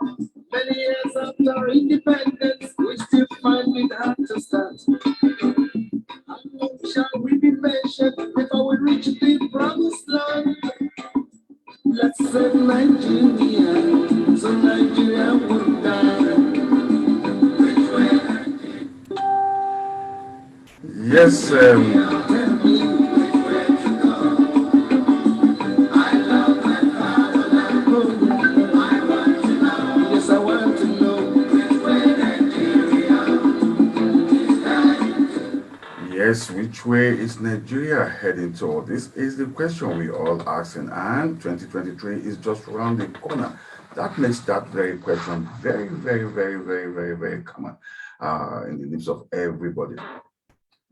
Many years after independence, we still find it hard to start. How long shall we be patient before we reach the promised land? Let's save Nigeria, so Nigeria won't die. Yes, Yes, I want to know. yes, which way is Nigeria heading to? This is the question we all asking, and 2023 is just around the corner. That makes that very question very, very, very, very, very, very common in the lips of everybody.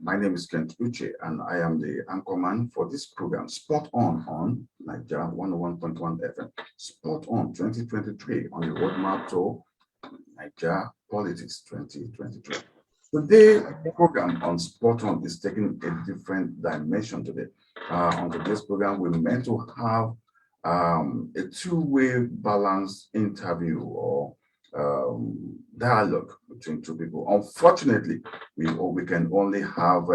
My name is Kent Uche, and I am the anchorman for this program, Spot on Naija 101.1 FM. Spot on 2023 on the roadmap to Naija Politics 2023. Today, the program on Spot on is taking a different dimension today. On today's program, we're meant to have a two-way balanced interview or dialogue between two people. Unfortunately, we can only have,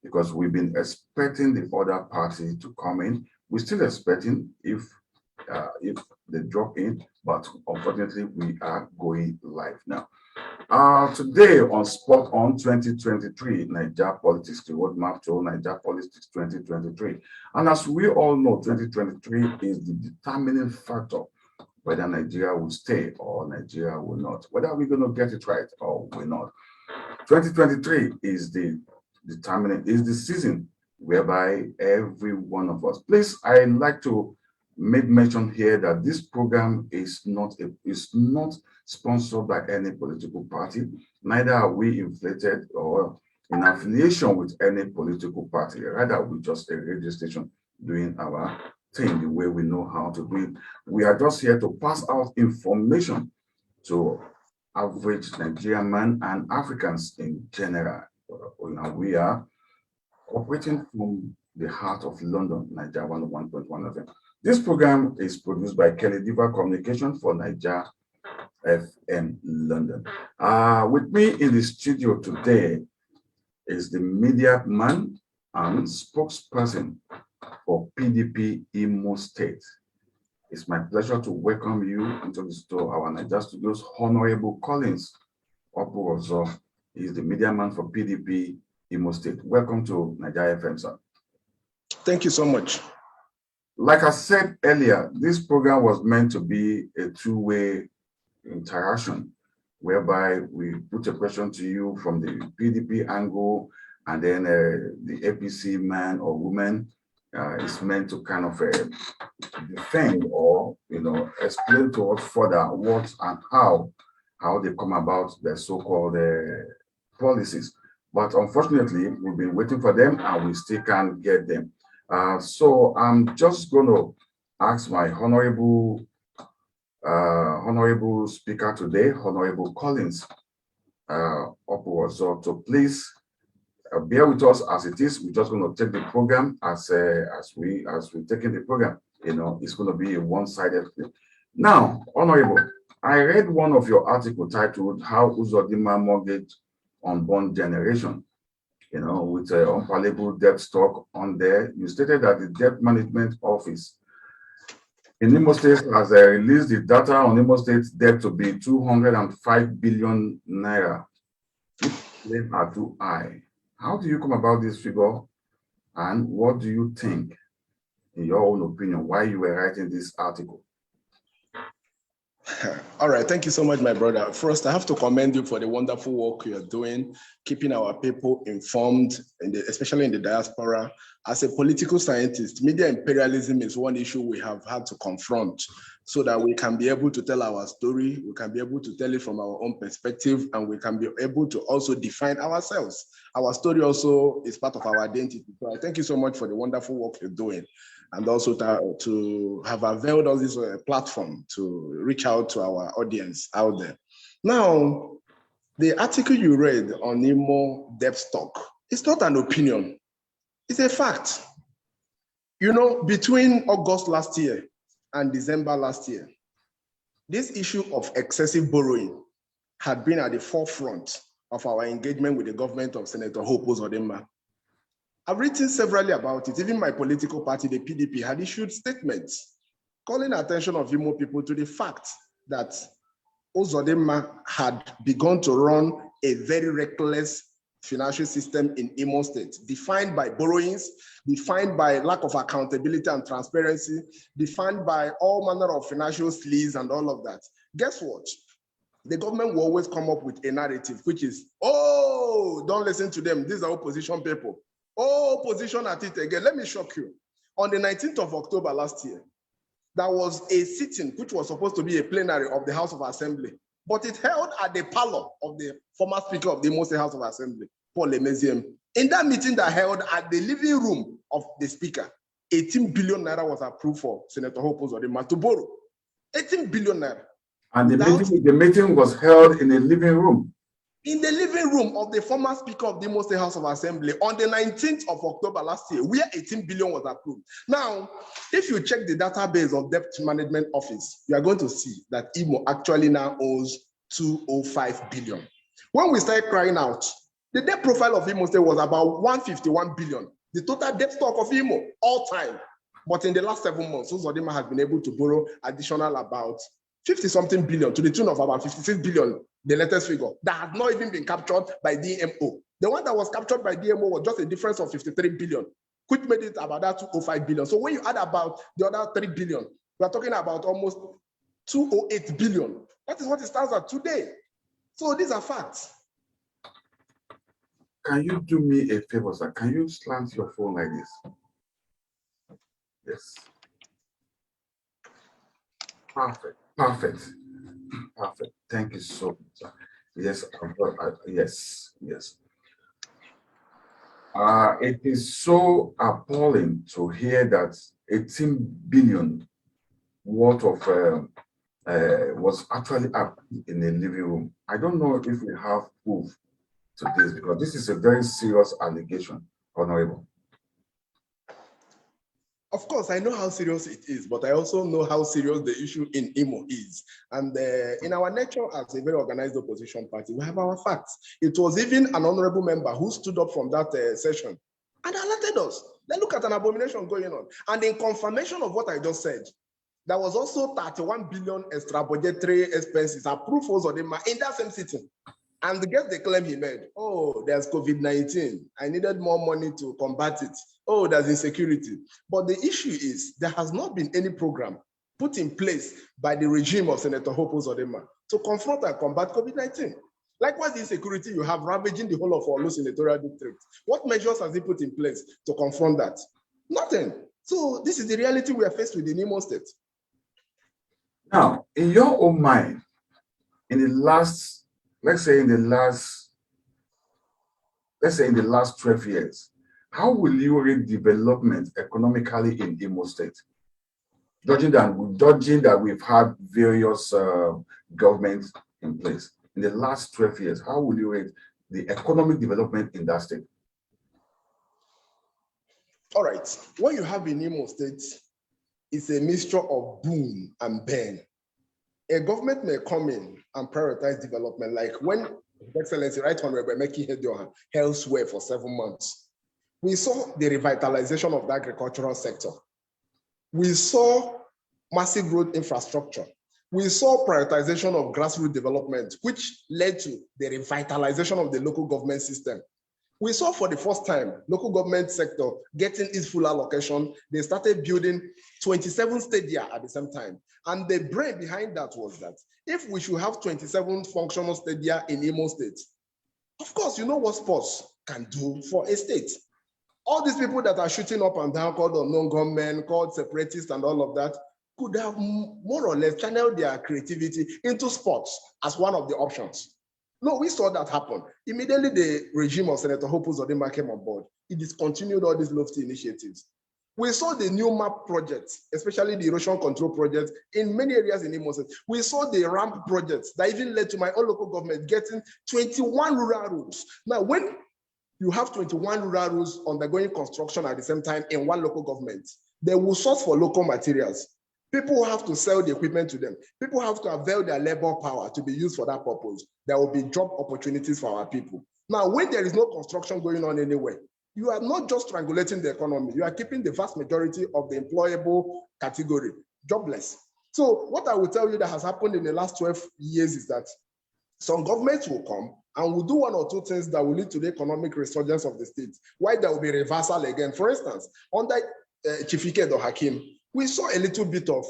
because we've been expecting the other party to come in. We're still expecting if they drop in, but unfortunately, we are going live now. Today on Spot on 2023, Naija Politics, the roadmap to Naija Politics 2023. And as we all know, 2023 is the determining factor whether Nigeria will stay or Nigeria will not, whether we're going to get it right or we're not. 2023 is the season whereby every one of us, please, I'd like to make mention here that this program is not sponsored by any political party, neither are we inflated or in affiliation with any political party, rather we're just a radio station doing our thing the way we know how to do it. We are just here to pass out information to average Nigerian man and Africans in general. We are operating from the heart of London, Naija 101.1 FM. This program is produced by Diva Communication for Naija FM London. With me in the studio today is the media man and spokesperson for PDP Imo State. It's my pleasure to welcome you into our Naija studios, Honorable Collins Opurozor. He's the media man for PDP Imo State. Welcome to Naija FM, sir. Thank you so much. Like I said earlier, this program was meant to be a two-way interaction, whereby we put a question to you from the PDP angle, and then the APC man or woman is meant to kind of defend or explain to us further what and how they come about their so-called policies. But unfortunately, we've been waiting for them and we still can't get them. So I'm just going to ask my honorable speaker today, Honorable Collins Opurozor, to please bear with us as it is. We're just going to take the program as we're taking the program. It's going to be a one-sided thing. Now, Honorable, I read one of your articles titled "How Uzodinma Mortgage Unborn Generation," with unfallible debt stock on there. You stated that the Debt Management Office in Imo State has released the data on Imo State's debt to be 205 billion naira. Which are too high. How do you come about this figure, and what do you think, in your own opinion, why you were writing this article? All right, thank you so much, my brother. First, I have to commend you for the wonderful work you're doing, keeping our people informed, especially in the diaspora. As a political scientist, media imperialism is one issue we have had to confront so that we can be able to tell our story, we can be able to tell it from our own perspective, and we can be able to also define ourselves. Our story also is part of our identity. So I thank you so much for the wonderful work you're doing, and also to have availed us this platform to reach out to our audience out there. Now, the article you read on Imo debt stock, it's not an opinion, it's a fact. Between August last year and December last year, this issue of excessive borrowing had been at the forefront of our engagement with the government of Senator Opurozor. I've written severally about it. Even my political party, the PDP, had issued statements calling attention of Imo people to the fact that Uzodinma had begun to run a very reckless financial system in Imo State, defined by borrowings, defined by lack of accountability and transparency, defined by all manner of financial sleaze and all of that. Guess what? The government will always come up with a narrative, which is, oh, don't listen to them. These are opposition people. Oh, opposition at it again. Let me shock you. On the 19th of October last year, there was a sitting which was supposed to be a plenary of the House of Assembly, but it held at the parlor of the former Speaker of the Imo State House of Assembly, Paul Emeziem. In that meeting that held at the living room of the Speaker, 18 billion naira was approved for Senator Opurozor to borrow. 18 billion naira. And the meeting was held in a living room. In the living room of the former Speaker of the Imo State House of Assembly on the 19th of October last year, where 18 billion was approved. Now, if you check the database of Debt Management Office, you are going to see that Imo actually now owes 205 billion. When we started crying out, the debt profile of Imo State was about 151 billion, the total debt stock of Imo, all time. But in the last 7 months, Uzodinma has been able to borrow additional about 50-something billion to the tune of about 56 billion, the latest figure, that had not even been captured by DMO. The one that was captured by DMO was just a difference of 53 billion, which made it about that 205 billion. So when you add about the other 3 billion, we are talking about almost 208 billion. That is what it stands at today. So these are facts. Can you do me a favor, sir? Can you slant your phone like this? Yes. Perfect. Perfect. Perfect. Thank you so much, sir. Yes, yes. It is so appalling to hear that 18 billion worth of was actually up in the living room. I don't know if we have proof to this, because this is a very serious allegation, Honorable. Of course, I know how serious it is, but I also know how serious the issue in Imo is. And in our nature as a very organized opposition party, we have our facts. It was even an honorable member who stood up from that session and alerted us. Then look at an abomination going on. And in confirmation of what I just said, there was also 31 billion extra budgetary expenses approved for Uzodinma in that same sitting. And guess the claim he made, oh, there's COVID-19. I needed more money to combat it. Oh, there's insecurity. But the issue is there has not been any program put in place by the regime of Senator Opurozor to confront and combat COVID-19. Likewise, the insecurity you have ravaging the whole of our senatorial district. What measures has he put in place to confront that? Nothing. So this is the reality we are faced with in Imo State. Now, in your own mind, in the last, let's say in the last 12 years, how will you rate development economically in Imo State? Judging that we've had various governments in place. In the last 12 years, how will you rate the economic development in that state? All right. What you have in Imo State is a mixture of boom and bang. A government may come in and prioritize development, like when His Excellency Right Honorable Meki Hedioha elsewhere for 7 months. We saw the revitalization of the agricultural sector. We saw massive road infrastructure. We saw prioritization of grassroots development, which led to the revitalization of the local government system. We saw for the first time local government sector getting its full allocation. They started building 27 stadia at the same time. And the brain behind that was that if we should have 27 functional stadia in Imo State, of course, you know what sports can do for a state. All these people that are shooting up and down, called unknown gunmen, called separatists and all of that, could have more or less channeled their creativity into sports as one of the options. No, we saw that happen. Immediately, the regime of Senator Opurozor came on board. He discontinued all these lofty initiatives. We saw the new map projects, especially the erosion control projects in many areas in Imo State. We saw the ramp projects that even led to my own local government getting 21 rural roads. Now, when you have 21 rural roads undergoing construction at the same time in one local government, they will source for local materials. People have to sell the equipment to them. People have to avail their labor power to be used for that purpose. There will be job opportunities for our people. Now, when there is no construction going on anywhere, you are not just strangulating the economy, you are keeping the vast majority of the employable category jobless. So what I will tell you that has happened in the last 12 years is that some governments will come and will do one or two things that will lead to the economic resurgence of the state, while there will be reversal again. For instance, under Chief Ike or Hakim, we saw a little bit of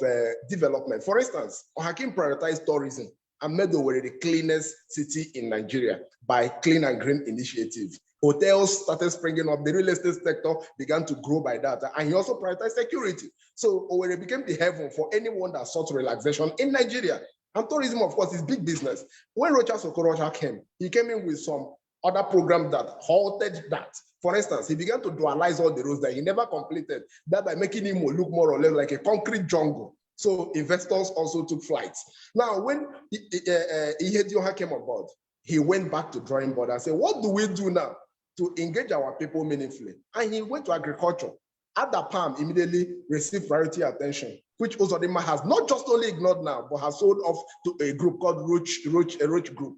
development. For instance, Hakim prioritized tourism and made Owerri the cleanest city in Nigeria by Clean and Green Initiative. Hotels started springing up. The real estate sector began to grow by that. And he also prioritized security. So Owerri became the heaven for anyone that sought relaxation in Nigeria. And tourism, of course, is big business. When Rochas Okorocha came, he came in with some other program that halted that. For instance, he began to dualize all the roads that he never completed, that by making him look more or less like a concrete jungle. So investors also took flights. Now, when Ihedioha came on board, he went back to drawing board and said, what do we do now to engage our people meaningfully? And he went to agriculture. Ada Palm immediately received priority attention, which Uzodinma has not just only ignored now, but has sold off to a group called Roach Group.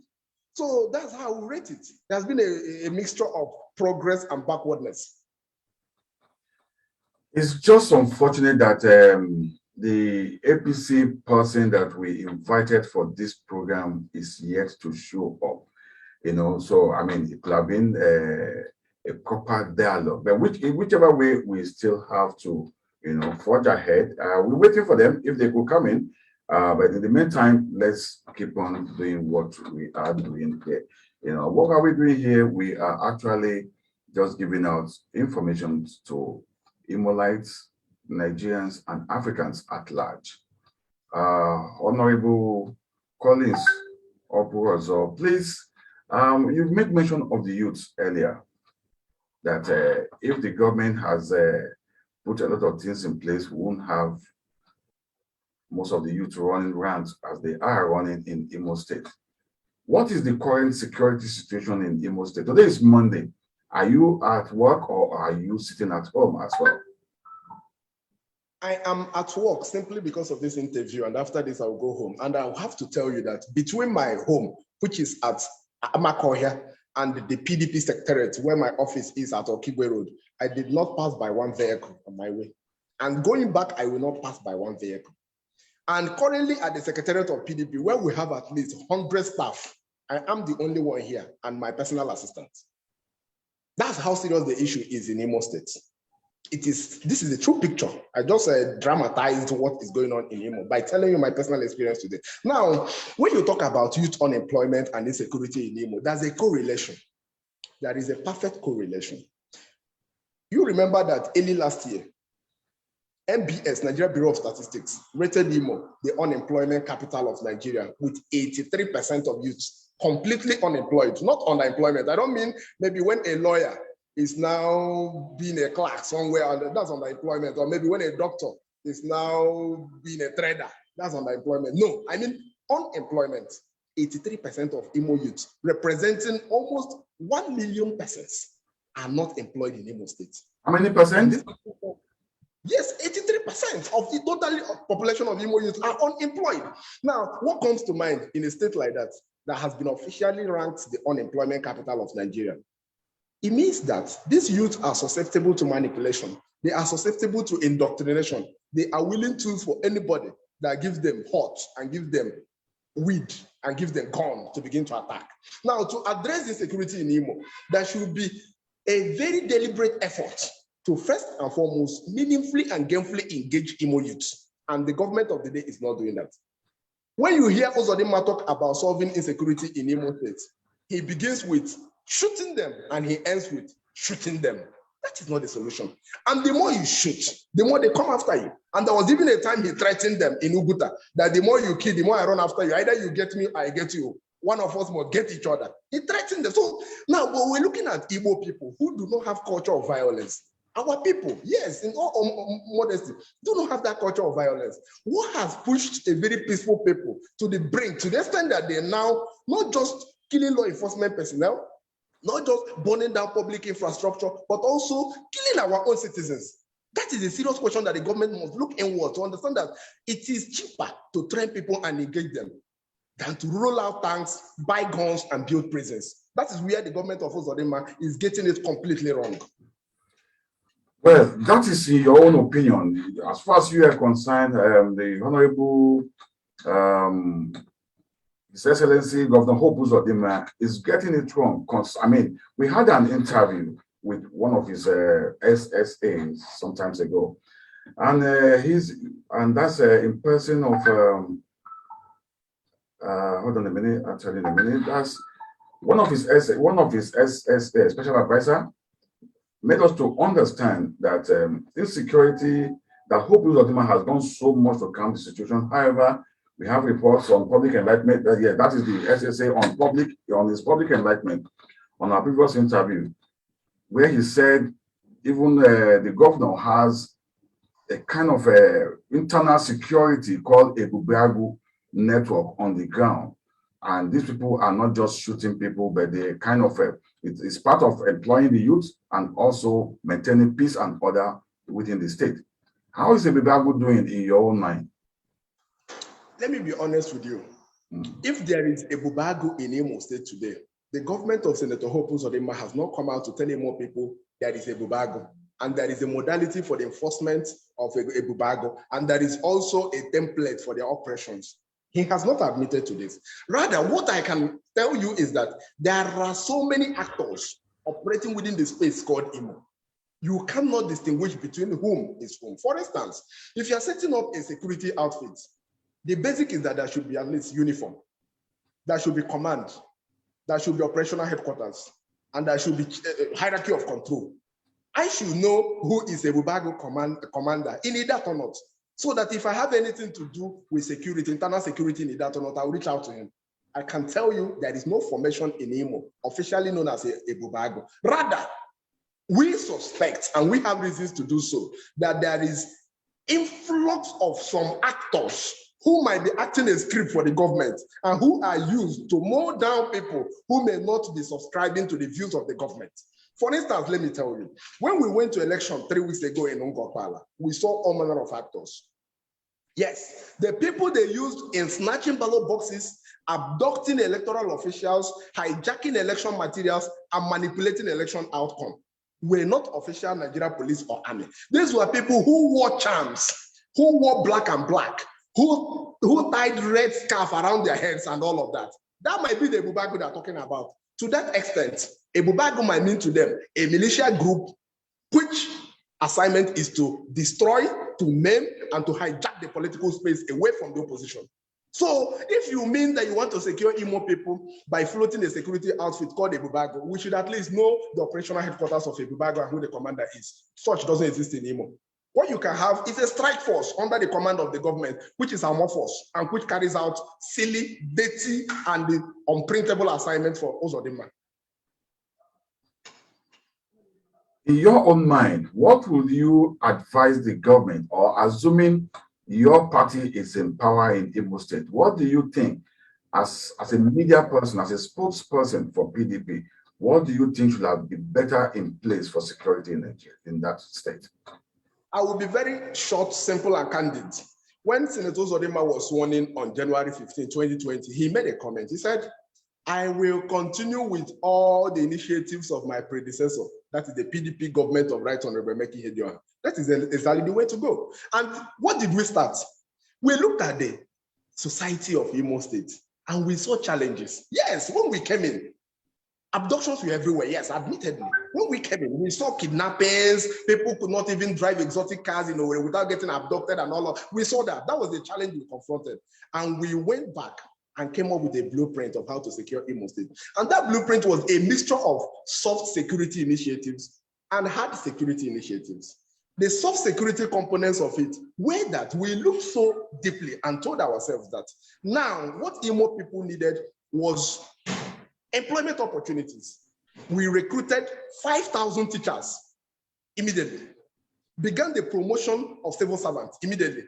So that's how we rate it. There's been a mixture of progress and backwardness. It's just unfortunate that the APC person that we invited for this program is yet to show up. You know, so I mean, it could have been a proper dialogue, but whichever way, we still have to, you know, forge ahead. We're waiting for them if they could come in. But in the meantime, let's keep on doing what we are doing here. You know, what are we doing here? We are actually just giving out information to Imolites, Nigerians, and Africans at large. Honorable Collins Opurozor, please, you've made mention of the youth earlier, that if the government has put a lot of things in place, we won't have most of the youth running around as they are running in Imo State. What is the current security situation in Imo State? Today is Monday. Are you at work or are you sitting at home as well? I am at work simply because of this interview, and after this I'll go home. And I'll have to tell you that between my home, which is at Amakohia, and the PDP secretariat, where my office is at Okigwe Road, I did not pass by one vehicle on my way. And going back, I will not pass by one vehicle. And currently at the secretariat of PDP, where we have at least 100 staff, I am the only one here and my personal assistant. That's how serious the issue is in Imo State. This is a true picture. I just dramatized what is going on in Imo by telling you my personal experience today. Now, when you talk about youth unemployment and insecurity in Imo, there's a correlation. There is a perfect correlation. You remember that early last year, NBS, Nigeria Bureau of Statistics, rated Imo the unemployment capital of Nigeria with 83% of youths completely unemployed, not underemployment. I don't mean maybe when a lawyer is now being a clerk somewhere, and that's underemployment, or maybe when a doctor is now being a trader, that's underemployment. No, I mean unemployment. 83% of Imo youths, representing almost 1 million persons, are not employed in Imo State. How many percent? Yes, 83% of the total population of Imo youth are unemployed. Now, what comes to mind in a state like that, that has been officially ranked the unemployment capital of Nigeria? It means that these youths are susceptible to manipulation. They are susceptible to indoctrination. They are willing tools for anybody that gives them hot and give them weed and give them gun to begin to attack. Now, to address insecurity in Imo, there should be a very deliberate effort to first and foremost meaningfully and gainfully engage Imo youths. And the government of the day is not doing that. When you hear Uzodinma talk about solving insecurity in Imo State, he begins with shooting them and he ends with shooting them. That is not the solution. And the more you shoot, the more they come after you. And there was even a time he threatened them in Uguta that the more you kill, the more I run after you. Either you get me or I get you. One of us must get each other. He threatened them. So now we're looking at Igbo people who do not have culture of violence. Our people, yes, in all modesty, do not have that culture of violence. What has pushed a very peaceful people to the brink, to the extent that they're now not just killing law enforcement personnel, not just burning down public infrastructure, but also killing our own citizens. That is a serious question that the government must look inward to understand that it is cheaper to train people and engage them than to roll out tanks, buy guns, and build prisons. That is where the government of Uzodinma is getting it completely wrong. Well, that is in your own opinion. As far as you are concerned, the Honorable His Excellency Governor Opurozor is getting it wrong. I mean, we had an interview with one of his SSAs some times ago, and that's in person of hold on a minute, I'll tell you in a minute. That's one of his SSA, special advisor, made us to understand that insecurity, that Opurozor has done so much to calm the situation. However, we have reports on public enlightenment. That is the SSA on his public enlightenment on our previous interview, where he said even the governor has a kind of internal security called a Bubagu network on the ground. And these people are not just shooting people, but they kind of, it's part of employing the youth and also maintaining peace and order within the state. How is a Bubagu doing in your own mind? Let me be honest with you. If there is a Bubagu in Imo State today, the government of Senator Opurozor has not come out to tell Imo people there is a Bubagu, and there is a modality for the enforcement of a Bubagu, and there is also a template for their operations. He has not admitted to this. Rather, what I can tell you is that there are so many actors operating within the space called Imo. You cannot distinguish between whom is whom. For instance, if you are setting up a security outfit, the basic is that there should be at least uniform, there should be command, there should be operational headquarters, and there should be a hierarchy of control. I should know who is a Bubagu commander in Idat or not, so that if I have anything to do with security, internal security in Idat or not, I'll reach out to him. I can tell you there is no formation in Imo, officially known as a Bubagu. Rather, we suspect, and we have reasons to do so, that there is influx of some actors who might be acting a script for the government and who are used to mow down people who may not be subscribing to the views of the government. For instance, let me tell you, when we went to election 3 weeks ago in Ngokpala, we saw all manner of actors. Yes, the people they used in snatching ballot boxes, abducting electoral officials, hijacking election materials, and manipulating election outcome were not official Nigeria police or army. These were people who wore charms, who wore black and black, who tied red scarf around their heads and all of that. That might be the Bubagu they're talking about. To that extent, a Bubagu might mean to them a militia group which assignment is to destroy, to maim, and to hijack the political space away from the opposition. So if you mean that you want to secure Imo people by floating a security outfit called a Bubagu, we should at least know the operational headquarters of a Bubagu and who the commander is. Such doesn't exist in Imo. What you can have is a strike force under the command of the government, which is amorphous and which carries out silly, dirty, and the unprintable assignments for Uzodinma. In your own mind, what would you advise the government, or assuming your party is in power in Imo State, what do you think, as a media person, as a spokesperson for PDP, what do you think should have been better in place for security in Nigeria, in that state? I will be very short, simple, and candid. When Senator Uzodinma was sworn in on January 15, 2020, he made a comment. He said, I will continue with all the initiatives of my predecessor. That is the PDP government of Right Honorable Meki Hedioha. That is exactly the way to go. And what did we start? We looked at the society of Imo State and we saw challenges. Yes, when we came in, abductions were everywhere, yes, admittedly. When we came in, we saw kidnappings, people could not even drive exotic cars in Owerri without getting abducted and all of. We saw that. That was the challenge we confronted. And we went back and came up with a blueprint of how to secure Imo State. And that blueprint was a mixture of soft security initiatives and hard security initiatives. The soft security components of it were that we looked so deeply and told ourselves that now what Imo people needed was employment opportunities. We recruited 5,000 teachers immediately, began the promotion of civil servants immediately,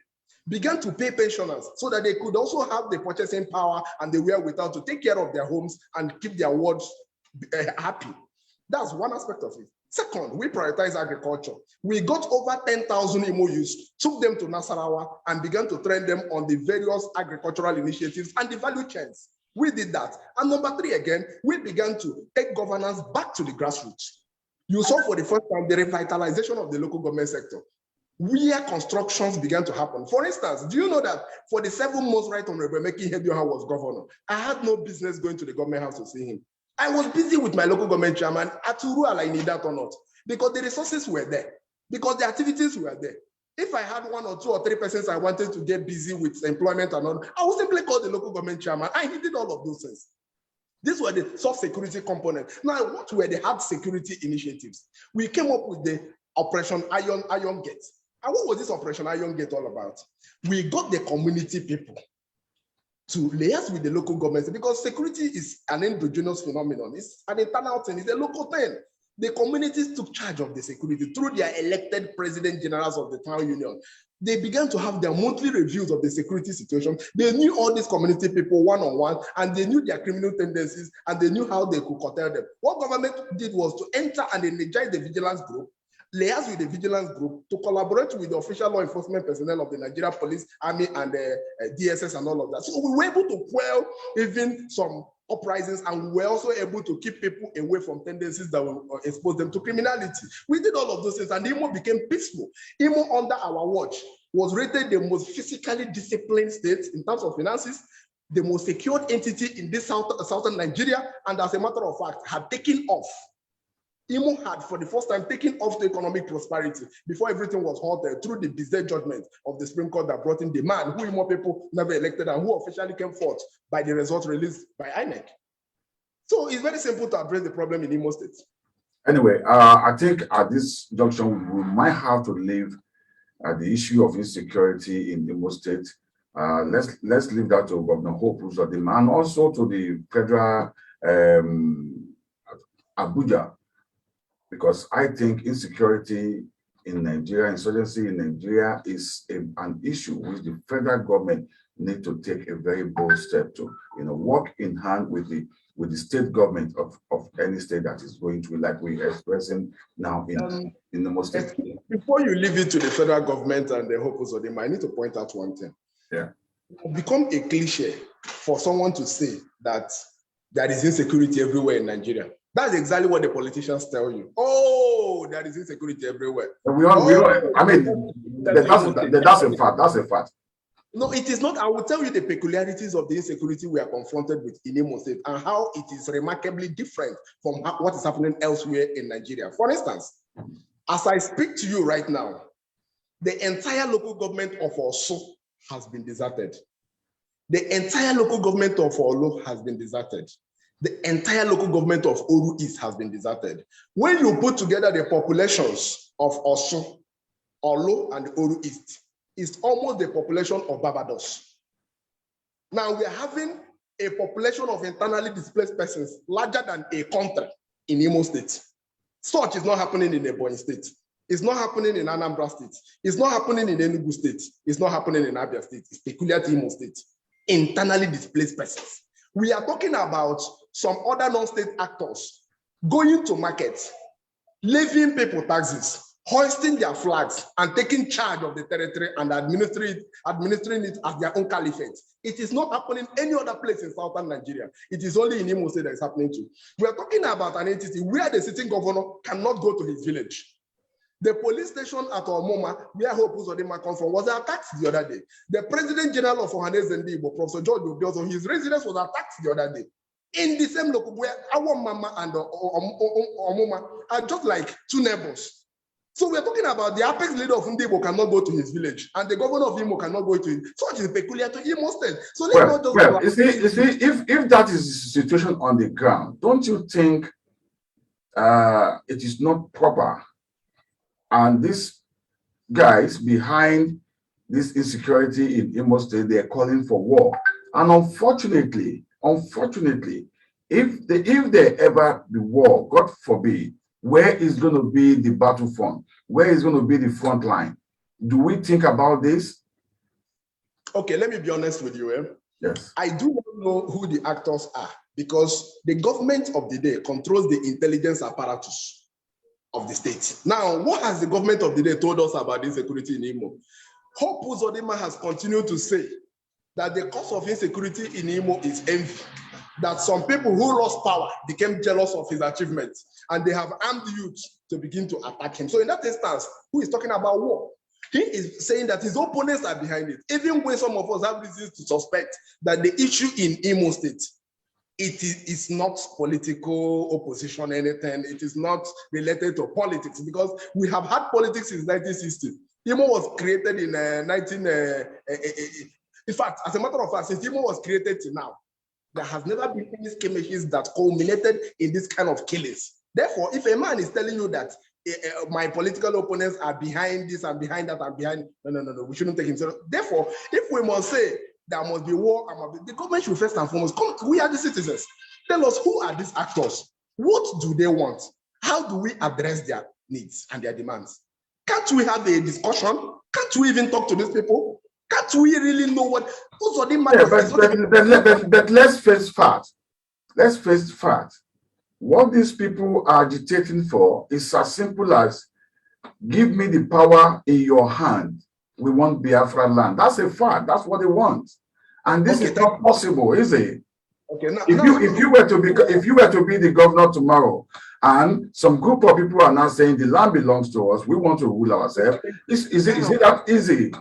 began to pay pensioners so that they could also have the purchasing power and the wherewithal to take care of their homes and keep their wards happy. That's one aspect of it. Second, we prioritize agriculture. We got over 10,000 Imo youths, took them to Nasarawa and began to train them on the various agricultural initiatives and the value chains. We did that. And number three, again, we began to take governance back to the grassroots. You saw for the first time the revitalization of the local government sector, where constructions began to happen. For instance, do you know that for the 7 months Right Honorable Meki Hedioha was governor, I had no business going to the government house to see him. I was busy with my local government chairman, Aturu I need that or not, because the resources were there, because the activities were there. If I had 1 or 2 or 3 persons I wanted to get busy with employment and all, I would simply call the local government chairman, and he did all of those things. These were the soft security components. Now, what were the hard security initiatives? We came up with the Operation Iron Gate. And what was this Operation Iron Gate all about? We got the community people to liaise with the local governments, because security is an endogenous phenomenon. It's an internal thing. It's a local thing. The communities took charge of the security through their elected president generals of the town union. They began to have their monthly reviews of the security situation. They knew all these community people one-on-one, and they knew their criminal tendencies, and they knew how they could curtail them. What government did was to enter and energize the vigilance group, liaise with the vigilance group, to collaborate with the official law enforcement personnel of the Nigeria Police, Army, and DSS and all of that. So we were able to quell even some uprisings, and we were also able to keep people away from tendencies that will expose them to criminality. We did all of those things, and Imo became peaceful. Imo, under our watch, was rated the most physically disciplined state in terms of finances, the most secured entity in this southern Nigeria, and as a matter of fact, had taken off. Imo had, for the first time, taken off to economic prosperity before everything was halted through the bizarre judgment of the Supreme Court that brought in the man who Imo people never elected and who officially came forth by the results released by INEC. So it's very simple to address the problem in Imo State. Anyway, I think at this junction, we might have to leave the issue of insecurity in Imo State. Let's leave that to Governor Opurozor and also to the federal Abuja, because I think insecurity in Nigeria, insurgency in Nigeria is an issue which the federal government need to take a very bold step to, work in hand with the state government of any state that is going to, like we're expressing now in the most state. Before you leave it to the federal government and the Opurozor, I need to point out one thing. Yeah. It's become a cliche for someone to say that there is insecurity everywhere in Nigeria. That's exactly what the politicians tell you. Oh, there is insecurity everywhere. I mean, that's a fact. That's a fact. No, it is not. I will tell you the peculiarities of the insecurity we are confronted with in Imo State and how it is remarkably different from what is happening elsewhere in Nigeria. For instance, as I speak to you right now, the entire local government of Osun has been deserted. The entire local government of Olo has been deserted. The entire local government of Oru East has been deserted. When you put together the populations of Osun, Olo, and Oru East, it's almost the population of Barbados. Now we are having a population of internally displaced persons larger than a country in Imo State. Such is not happening in Ebonyi State. It's not happening in Anambra State. It's not happening in Enugu State. It's not happening in Abia State. It's peculiar to Imo State. Internally displaced persons. We are talking about some other non-state actors going to markets, levying people taxes, hoisting their flags, and taking charge of the territory and administering it as their own caliphate. It is not happening any other place in southern Nigeria. It is only in Imo State that is happening too. We are talking about an entity where the sitting governor cannot go to his village. The police station at Omoma, where Opurozor comes from, was attacked the other day. The President General of Ohanes Ndigbo, Professor George Obiozo, his residence was attacked the other day. In the same local where our mama and Omoma are just like two neighbors. So we're talking about the apex leader of Ndigbo cannot go to his village, and the governor of Imo cannot go to his. Such is peculiar to Imo State. So let's not just you see, if that is the situation on the ground, don't you think it is not proper? And these guys behind this insecurity in Imo State, they are calling for war. And unfortunately, if there ever be war, God forbid, where is going to be the battlefront? Where is going to be the front line? Do we think about this? Okay, let me be honest with you. Yes. I do not know who the actors are because the government of the day controls the intelligence apparatus of the state. Now, what has the government of the day told us about insecurity in Imo? Opurozor has continued to say that the cause of insecurity in Imo is envy, that some people who lost power became jealous of his achievements, and they have armed youth to begin to attack him. So in that instance, who is talking about war? He is saying that his opponents are behind it, even when some of us have reasons to suspect that the issue in Imo State, it's not political opposition, anything. It is not related to politics, because we have had politics since 1960. Imo was created in in fact, as a matter of fact, since Imo was created to now, there has never been any skirmishes that culminated in this kind of killings. Therefore, if a man is telling you that my political opponents are behind this and behind that and behind, no, we shouldn't take him seriously. Therefore, if we must say there must be war, the government should first and foremost come. We are the citizens. Tell us, who are these actors? What do they want? How do we address their needs and their demands? Can't we have a discussion? Can't we even talk to these people? Can't we really know what? But let's face facts. Let's face facts. What these people are agitating for is as simple as, give me the power in your hand. We want Biafra land. That's a fact. That's what they want, and this is not possible, is it? Okay. Now, if you were to be the governor tomorrow, and some group of people are now saying the land belongs to us, we want to rule ourselves. Is it that easy?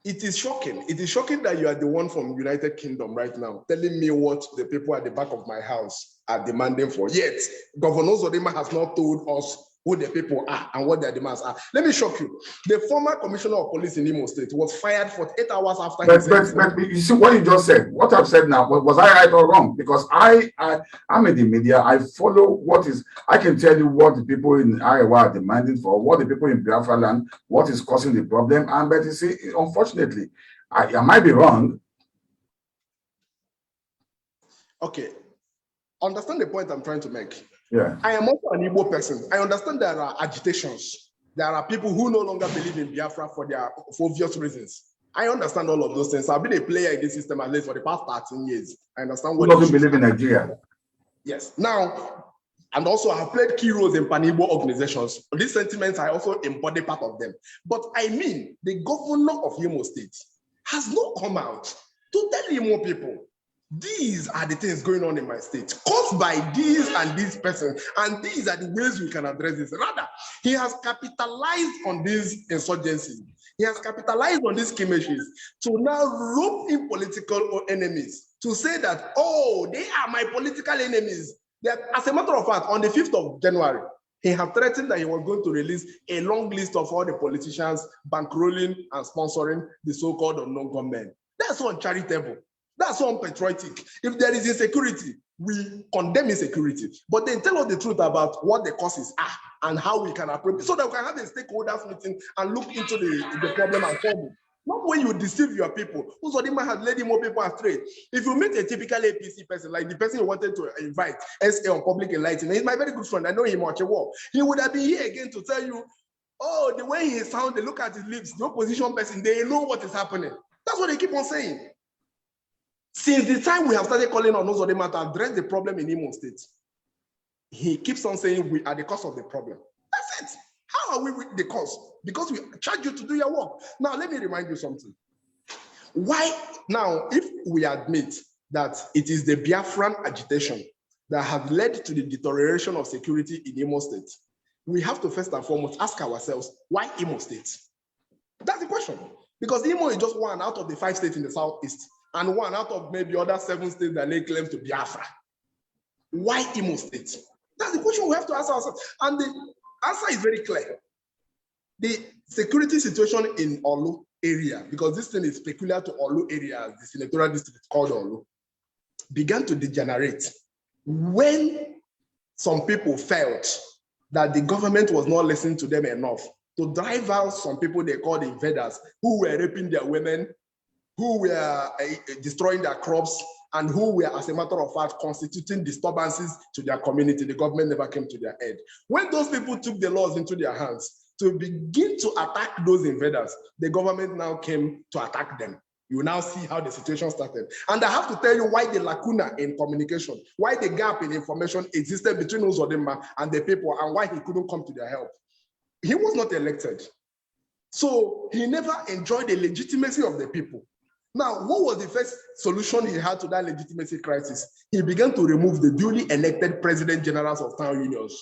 It is shocking. It is shocking that you are the one from United Kingdom right now telling me what the people at the back of my house are demanding for. Yet, Governor Zodima has not told us who the people are and what their demands are. Let me shock you. The former commissioner of police in Imo State was fired for 8 hours after but you see what you just said. What I've said now, was I right or wrong? Because I'm in the media. I follow what is. I can tell you what the people in Iowa are demanding for, what the people in Biafra land, what is causing the problem. And but you see, unfortunately, I might be wrong. Okay, understand the point I'm trying to make. Yeah. I am also an Igbo person. I understand there are agitations. There are people who no longer believe in Biafra for obvious reasons. I understand all of those things. I've been a player in this system at least for the past 13 years. I understand what. Who doesn't believe in Nigeria? Yes. Now, and also I have played key roles in Pan-Igbo organizations. These sentiments, I also embody part of them. But I mean, the governor of Imo State has not come out to tell Imo people, these are the things going on in my state, caused by these and these persons, and these are the ways we can address this. Rather, he has capitalized on these insurgencies. He has capitalized on these skirmishes to now rope in political enemies, to say that, oh, they are my political enemies. That, as a matter of fact, on the 5th of January, he had threatened that he was going to release a long list of all the politicians bankrolling and sponsoring the so-called unknown gunmen. That's uncharitable. That's unpatriotic. If there is insecurity, we condemn insecurity, but then tell us the truth about what the causes are and how we can approach it, so that we can have a stakeholders meeting and look into the problem and solve it. Not when you deceive your people. Uzodima has led more people astray. If you meet a typical APC person, like the person you wanted to invite, SA on Public Enlightenment, he's my very good friend, I know him much well. He would have been here again to tell you, oh, the way he sounds, they look at his lips, the opposition person, they know what is happening. That's what they keep on saying. Since the time we have started calling on Uzodima to address the problem in Imo State, he keeps on saying we are the cause of the problem. That's it. How are we the cause? Because we charge you to do your work. Now, let me remind you something. Why, now, if we admit that it is the Biafran agitation that have led to the deterioration of security in Imo State, we have to first and foremost ask ourselves, why Imo State? That's the question. Because Imo is just one out of the 5 states in the southeast, and one out of maybe other 7 states that lay claims to Biafra. Why Imo State? That's the question we have to ask ourselves. And the answer is very clear. The security situation in Olu area, because this thing is peculiar to Olu area, the senatorial district called Olu, began to degenerate when some people felt that the government was not listening to them enough to drive out some people they called invaders who were raping their women, who were destroying their crops, and who were, as a matter of fact, constituting disturbances to their community. The government never came to their aid. When those people took the laws into their hands to begin to attack those invaders, the government now came to attack them. You will now see how the situation started. And I have to tell you why the lacuna in communication, why the gap in information existed between Uzodimma and the people, and why he couldn't come to their help. He was not elected. So he never enjoyed the legitimacy of the people. Now, what was the first solution he had to that legitimacy crisis? He began to remove the duly elected president generals of town unions.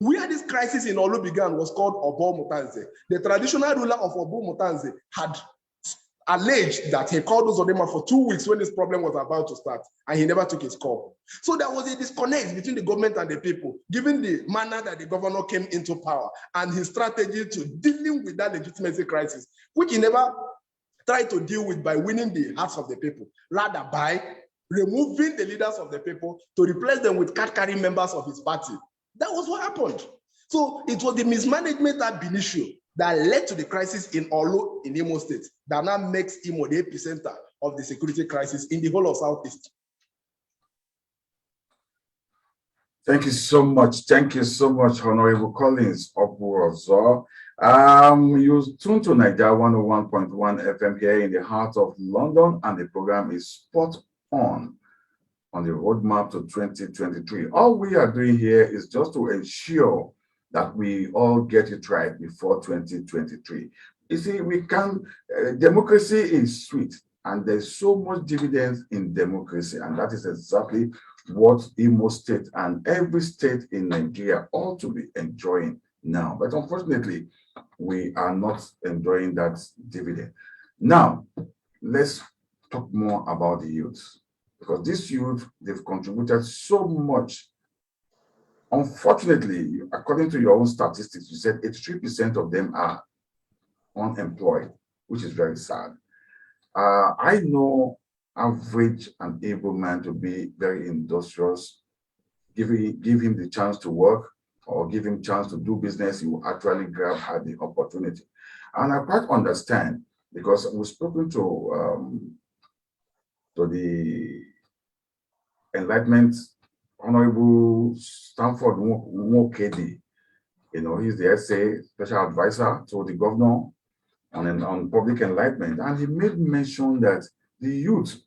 Where this crisis in Olu began was called Obo Mutanze. The traditional ruler of Obo Mutanze had alleged that he called Uzodimma for 2 weeks when this problem was about to start, and he never took his call. So there was a disconnect between the government and the people, given the manner that the governor came into power and his strategy to dealing with that legitimacy crisis, which he never tried to deal with by winning the hearts of the people, rather by removing the leaders of the people to replace them with card-carrying members of his party. That was what happened. So it was the mismanagement ab initio that led to the crisis in Olu in Imo State that now makes Imo the epicenter of the security crisis in the whole of Southeast. Thank you so much. Thank you so much, Honorable Collins Opurozor. You tune to Naija 101.1 FM here in the heart of London, and the program is Spot On the roadmap to 2023. All we are doing here is just to ensure that we all get it right before 2023. You see, we can, democracy is sweet, and there's so much dividends in democracy, and that is exactly what Imo State and every state in Nigeria ought to be enjoying now. But unfortunately, we are not enjoying that dividend. Now, let's talk more about the youth, because this youth, they've contributed so much. Unfortunately, according to your own statistics, you said 83% of them are unemployed, which is very sad. I know average and able man to be very industrious. Give him the chance to work or give him chance to do business, he will actually grab at the opportunity. And I quite understand, because we've spoken to the Enlightenment Honorable Stanford Nwokedi. You know, he's the SA special advisor to the governor on public enlightenment, and he made mention that the youth,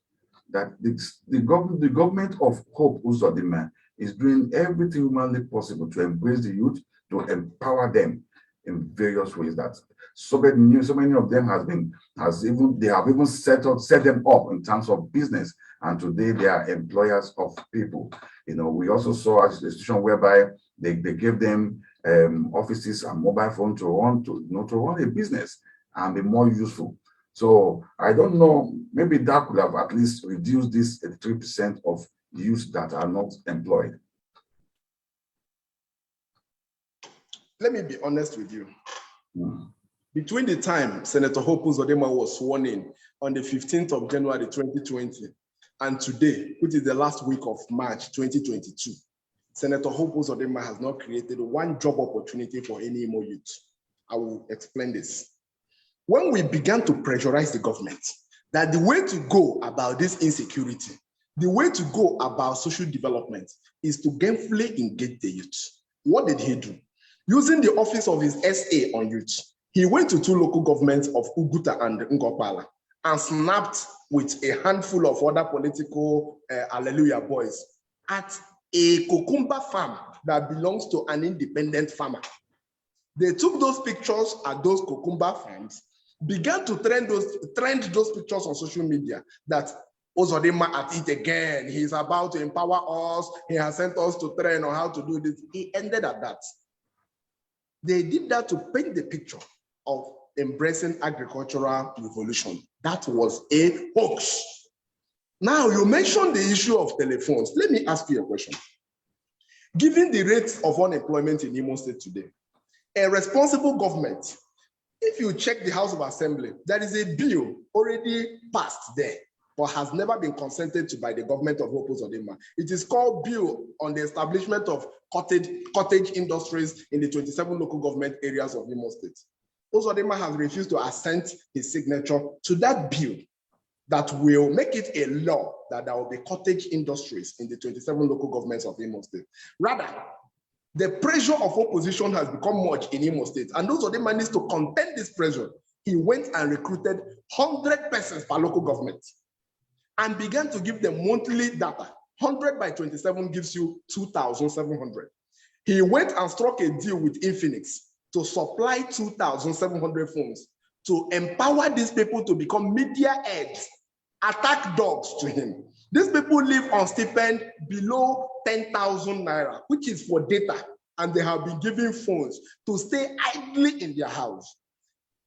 that the government of Hope Uzodimma is doing everything humanly possible to embrace the youth, to empower them in various ways. That so many of them they have even set them up in terms of business, and today they are employers of people. You know, we also saw a situation whereby they gave them offices and mobile phone to run a business and be more useful. So I don't know, maybe that could have at least reduced this 83% of youth that are not employed. Let me be honest with you. Between the time Senator Hope Uzodimma was sworn in on the 15th of January 2020 and today, which is the last week of March 2022, Senator Hope Uzodimma has not created one job opportunity for any more youth. I will explain this. When we began to pressurize the government that the way to go about this insecurity, the way to go about social development is to gainfully engage the youth, what did he do? Using the office of his SA on youth, he went to 2 local governments of Uguta and Ngopala and snapped with a handful of other political hallelujah boys at a cucumber farm that belongs to an independent farmer. They took those pictures at those cucumber farms, began to trend those pictures on social media that Uzodimma at it again. He's about to empower us. He has sent us to train on how to do this. He ended at that. They did that to paint the picture of embracing agricultural revolution. That was a hoax. Now, you mentioned the issue of telephones. Let me ask you a question. Given the rates of unemployment in Imo State today, a responsible government, if you check the House of Assembly, there is a bill already passed there, but has never been consented to by the government of Hope Uzodimma. It is called Bill on the Establishment of Cottage Industries in the 27 local government areas of Imo State. Uzodimma has refused to assent his signature to that bill that will make it a law that there will be cottage industries in the 27 local governments of Imo State. Rather, the pressure of opposition has become much in Imo State, and Uzodimma needs to contain this pressure he went and recruited 100 persons per local government and began to give them monthly data. 100 by 27 gives you 2,700. He went and struck a deal with Infinix to supply 2,700 phones to empower these people to become media heads, attack dogs to him. These people live on stipend below 10,000 naira, which is for data, and they have been given phones to stay idly in their house,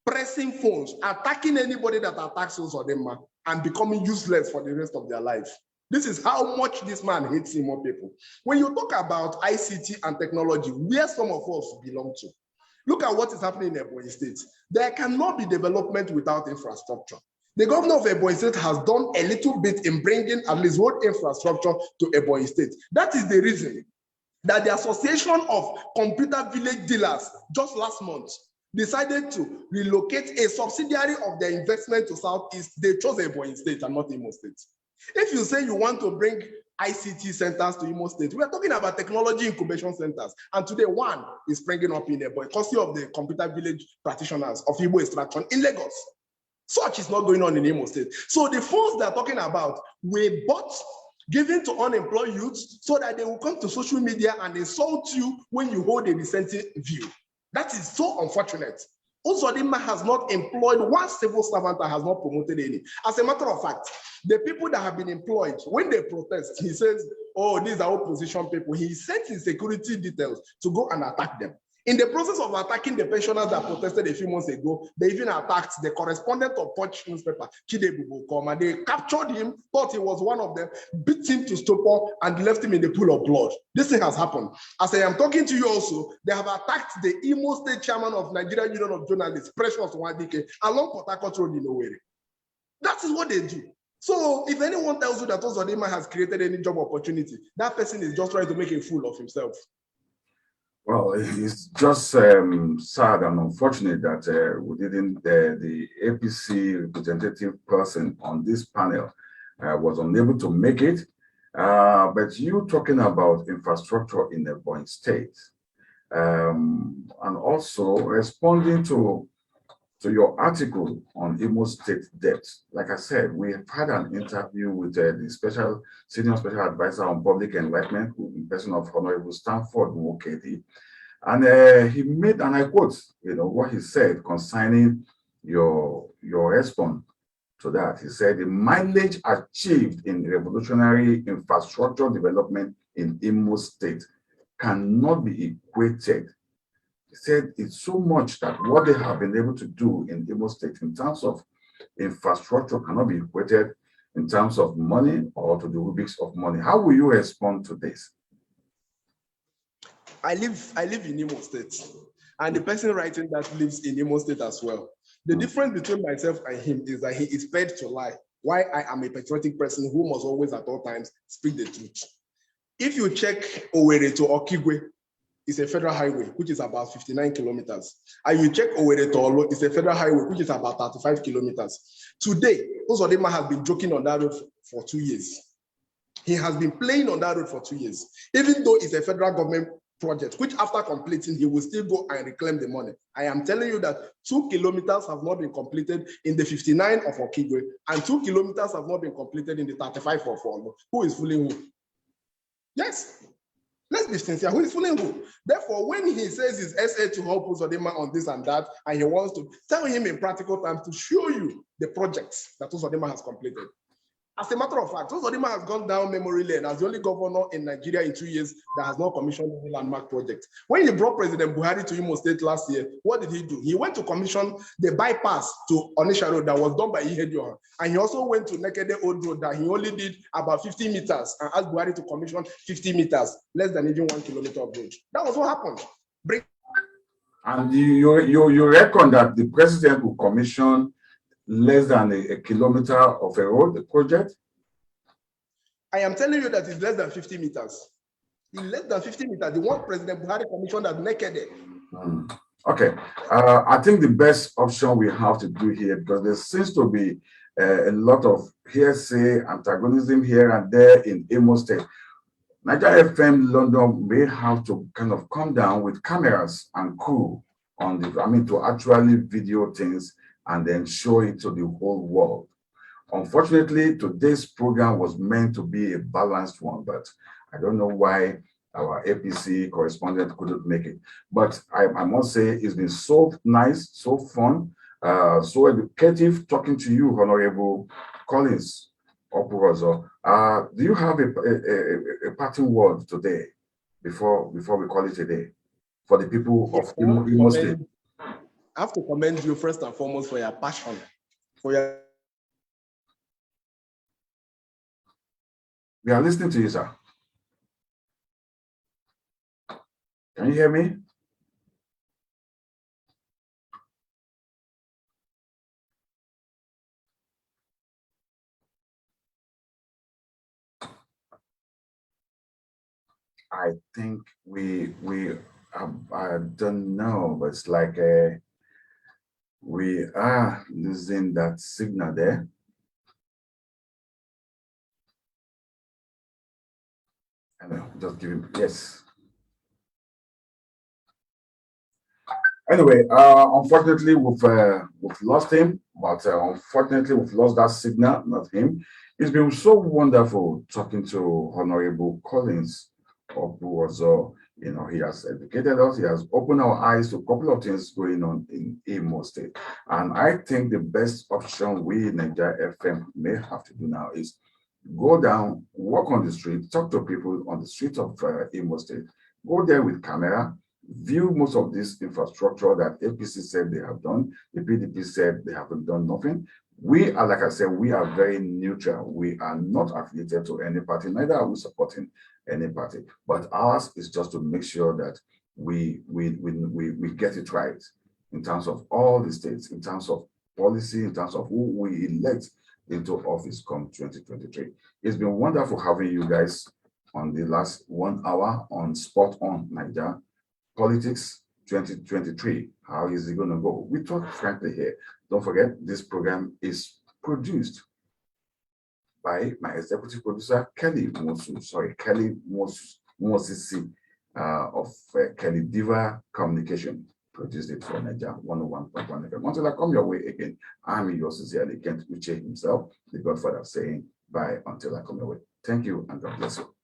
pressing phones, attacking anybody that attacks us or them, and becoming useless for the rest of their life. This is how much this man hates Imo people. When you talk about ICT and technology, where some of us belong to, look at what is happening in Ebonyi State. There cannot be development without infrastructure. The governor of Ebonyi State has done a little bit in bringing at least road infrastructure to Ebonyi State. That is the reason that the Association of Computer Village Dealers just last month decided to relocate a subsidiary of their investment to Southeast. They chose Ebonyi State and not Imo State. If you say you want to bring ICT centers to Imo State, we are talking about technology incubation centers. And today one is springing up in Ebonyi, courtesy of the computer village practitioners of Igbo extraction in Lagos. Such is not going on in Imo State. So the funds they're talking about were bought, given to unemployed youths so that they will come to social media and insult you when you hold a dissenting view. That is so unfortunate. Uzodinma has not employed one civil servant that has not promoted any. As a matter of fact, the people that have been employed, when they protest, he says, oh, these are opposition people. He sent his security details to go and attack them. In the process of attacking the pensioners that protested a few months ago, they even attacked the correspondent of Punch newspaper, Chidebu Bokoma. They captured him, thought he was one of them, beat him to stupor, and left him in the pool of blood. This thing has happened. As I am talking to you also, they have attacked the Imo State chairman of Nigeria Union of Journalists, Precious Wadike, along Port Harcourt Road in Owerri. That is what they do. So if anyone tells you that Uzodinma has created any job opportunity, that person is just trying to make a fool of himself. Well, it's just sad and unfortunate that we didn't, the APC representative person on this panel was unable to make it. But you talking about infrastructure in Ebonyi State, and also responding to your article on Imo State debt. Like I said, we have had an interview with the senior special advisor on public enlightenment, in person of Honorable Stanford Mokedi, and he made, and I quote, what he said concerning your response to that. He said, the mileage achieved in revolutionary infrastructure development in Imo State cannot be equated. He said it's so much that what they have been able to do in Imo State in terms of infrastructure cannot be equated in terms of money or to the rubrics of money. How will you respond to this? I live in Imo State, and the person writing that lives in Imo State as well. The difference between myself and him is that he is paid to lie, while I am a patriotic person who must always at all times speak the truth. If you check Owerri to Okigwe, it's a federal highway, which is about 59 kilometers. And you check Owerri to Olo, it's a federal highway, which is about 35 kilometers. Today, Uzodinma has been joking on that road for 2 years. He has been playing on that road for 2 years, even though it's a federal government project, which after completing, he will still go and reclaim the money. I am telling you that 2 kilometers have not been completed in the 59 of Okigwe, and 2 kilometers have not been completed in the 35 of Olo. Who is fooling who? Yes. Let's be sincere. Who is fooling who? Therefore, when he says his essay to help Uzodinma on this and that, and he wants to tell him in practical terms to show you the projects that Uzodinma has completed. As a matter of fact, Uzodinma has gone down memory lane as the only governor in Nigeria in 2 years that has not commissioned any landmark project. When he brought President Buhari to Imo State last year, what did he do? He went to commission the bypass to Onisha Road that was done by Ihedioha. And he also went to Nekede Old Road that he only did about 50 meters and asked Buhari to commission 50 meters, less than even 1 kilometer of road. That was what happened. And you reckon that the president will commission less than a kilometer of a road project? I am telling you that it's less than 50 meters. It's less than 50 meters. The one President Buhari commissioned at Nekede. Okay. I think the best option we have to do here, because there seems to be a lot of hearsay, antagonism here and there in Imo State. naijafm London may have to kind of come down with cameras and crew on the, to actually video things and then show it to the whole world. Unfortunately, today's program was meant to be a balanced one, but I don't know why our APC correspondent couldn't make it. But I must say it's been so nice, so fun, so educative talking to you, Honorable Collins Opurozor. Do you have a parting word today before we call it a day for the people of Imo State? I have to commend you first and foremost for your passion, for your. We are listening to you, sir. Can you hear me? I think I don't know, but it's like we are losing that signal there. Just give him, yes. Anyway, unfortunately, we've lost him, but unfortunately, we've lost that signal, not him. It's been so wonderful talking to Honorable Collins Opurozor. You know, he has educated us, he has opened our eyes to a couple of things going on in Imo State. And I think the best option we in naijafm may have to do now is go down, walk on the street, talk to people on the street of Imo State, go there with camera, view most of this infrastructure that APC said they have done. The PDP said they haven't done nothing. We are, like I said, we are very neutral. We are not affiliated to any party, neither are we supporting any party. But ours is just to make sure that we get it right in terms of all the states, in terms of policy, in terms of who we elect into office come 2023. It's been wonderful having you guys on the last 1 hour on Spot on Naija Politics 2023. How is it going to go? We talk frankly here. Don't forget, this program is produced by my executive producer, Kelly Mosisi of Kelly Diva Communication. Produced it for Naija 101.1 FM. Until I come your way again, I'm yours sincerely, Kent Uche himself, the Godfather, saying bye until I come your way. Thank you and God bless you.